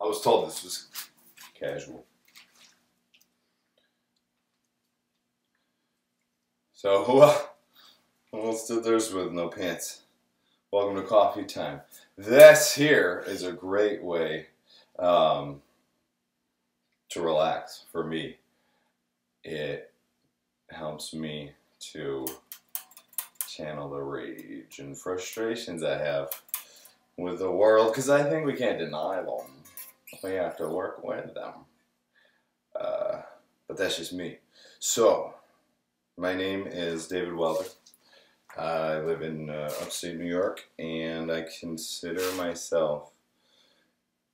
I was told this was casual. So, who stood there with no pants? Welcome to coffee time. This here is a great way to relax for me. It helps me to channel the rage and frustrations I have with the world, because I think we can't deny them. We have to work with them. But that's just me. So, my name is David Waelder. I live in upstate New York, and I consider myself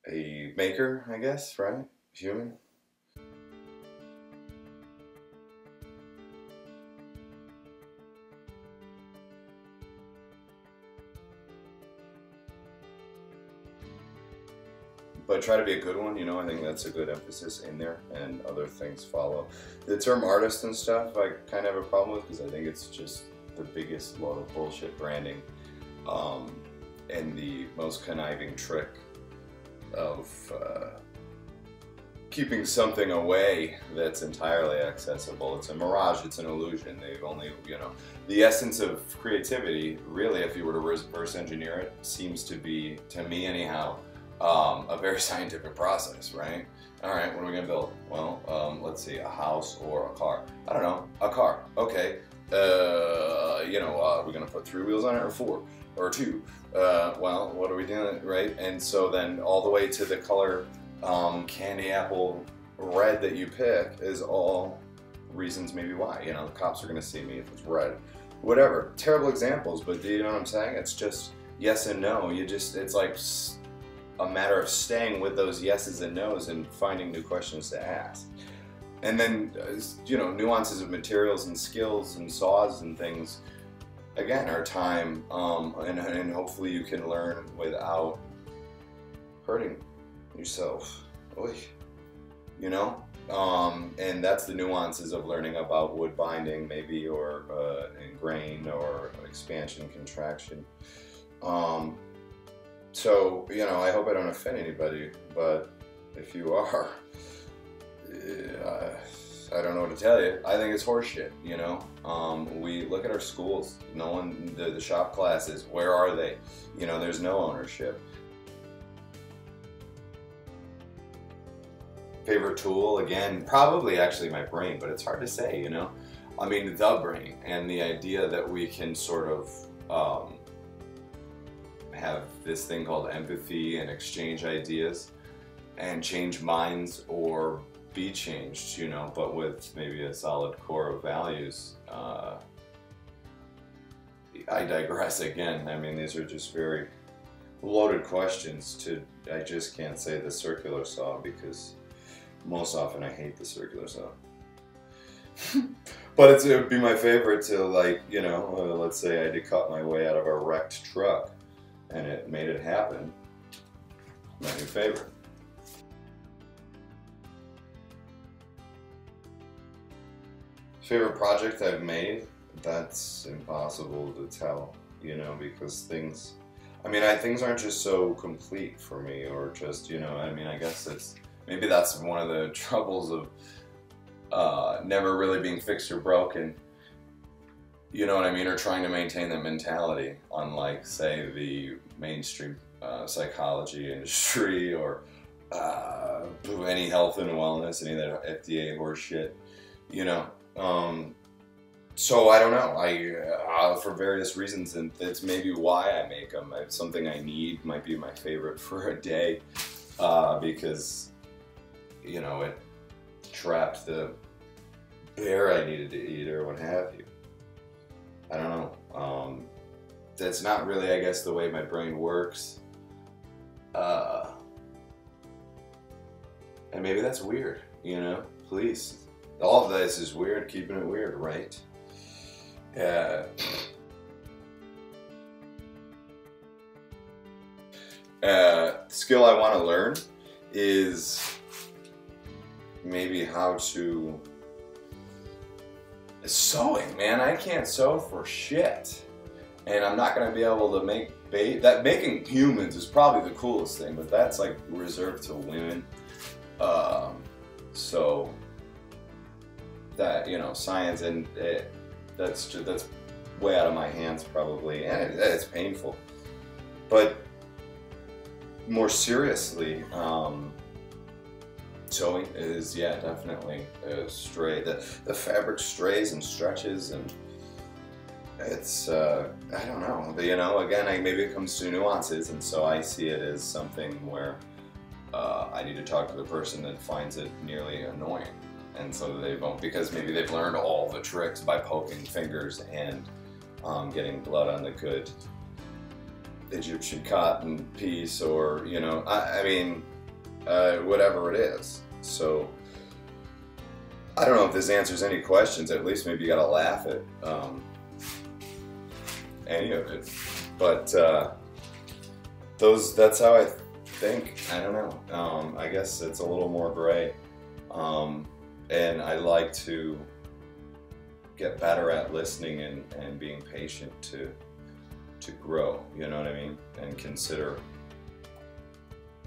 a maker, I guess, right? Human. But try to be a good one, you know, I think that's a good emphasis in there, and other things follow. The term artist and stuff, I kind of have a problem with, because I think it's just the biggest load of bullshit branding, and the most conniving trick of keeping something away that's entirely accessible. It's a mirage, it's an illusion. They've only, you know, the essence of creativity, really, if you were to reverse engineer it, seems to be, to me anyhow, a very scientific process, right? All right, what are we gonna build? Well, let's see, a house or a car. I don't know, a car, okay. You know, we're gonna put 3 wheels on it, or 4, or 2. Well, what are we doing, right? And so then all the way to the color candy apple red that you pick is all reasons maybe why. You know, the cops are gonna see me if it's red. Whatever, terrible examples, but do you know what I'm saying? It's just yes and no. You just, it's like a matter of staying with those yeses and nos and finding new questions to ask. And then, you know, nuances of materials and skills and saws and things, again, are time, and hopefully you can learn without hurting yourself. Oy. You know? And that's the nuances of learning about wood binding, maybe, or grain, or expansion, contraction. So, you know, I hope I don't offend anybody, but if you are, I don't know what to tell you. I think it's horseshit, you know? We look at our schools, no one, the shop classes, where are they? You know, there's no ownership. Favorite tool, again, probably actually my brain, but it's hard to say, you know? I mean, the brain, and the idea that we can sort of, have this thing called empathy and exchange ideas and change minds or be changed, you know, but with maybe a solid core of values. I digress again. I mean, these are just very loaded questions to, I just can't say the circular saw, because most often I hate the circular saw. But it would be my favorite to, like, you know, let's say I had to cut my way out of a wrecked truck, and it made it happen. My new favorite. Favorite project I've made? That's impossible to tell, you know, because things, I mean, things aren't just so complete for me, or just, you know, I mean, I guess it's, maybe that's one of the troubles of never really being fixed or broken. You know what I mean? Or trying to maintain that mentality, unlike, say, the mainstream psychology industry, or any health and wellness, any of that FDA horse shit, you know. So I don't know. For various reasons, and that's maybe why I make them. It's something I need, might be my favorite for a day, because, you know, it trapped the bear I needed to eat, or what have you. I don't know. That's not really, I guess, the way my brain works. And maybe that's weird, you know? Please. All of this is weird, keeping it weird, right? Skill I want to learn is maybe how to... Sewing, man. I can't sew for shit. And I'm not going to be able to make that. Making humans is probably the coolest thing, but that's like reserved to women. So that, you know, science, and that's way out of my hands probably, and it's painful. But more seriously, sewing is, yeah, definitely a stray. The fabric strays and stretches, and it's I don't know, but you know, again, maybe it comes to nuances, and so I see it as something where I need to talk to the person that finds it nearly annoying, and so they won't, because maybe they've learned all the tricks by poking fingers and getting blood on the good Egyptian cotton piece, or, you know, I mean, whatever it is. So I don't know if this answers any questions. At least maybe you gotta laugh at any of it, but that's how I think. I don't know. I guess it's a little more gray, and I like to get better at listening and being patient to grow, you know what I mean, and consider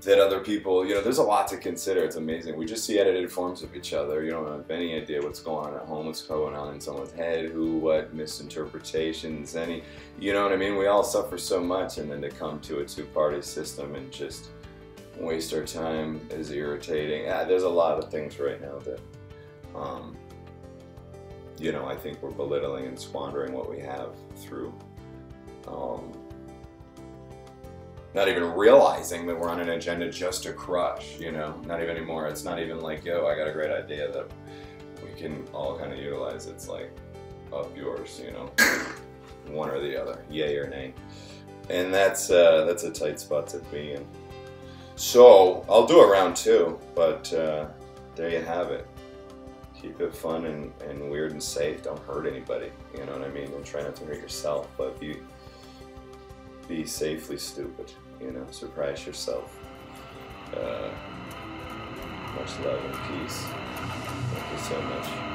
that other people, you know, there's a lot to consider. It's amazing. We just see edited forms of each other. You don't have any idea what's going on at home, what's going on in someone's head, who, what, misinterpretations, any, you know what I mean? We all suffer so much, and then to come to a two-party system and just waste our time is irritating. There's a lot of things right now that, you know, I think we're belittling and squandering what we have through not even realizing that we're on an agenda just to crush, you know, not even anymore. It's not even like, yo, I got a great idea that we can all kind of utilize. It's like, up yours, you know, one or the other, yay or nay. And that's a tight spot to be in. So I'll do a round two, but there you have it. Keep it fun and weird and safe. Don't hurt anybody, you know what I mean? Don't try not to hurt yourself, but be safely stupid, you know, surprise yourself. Much love and peace. Thank you so much.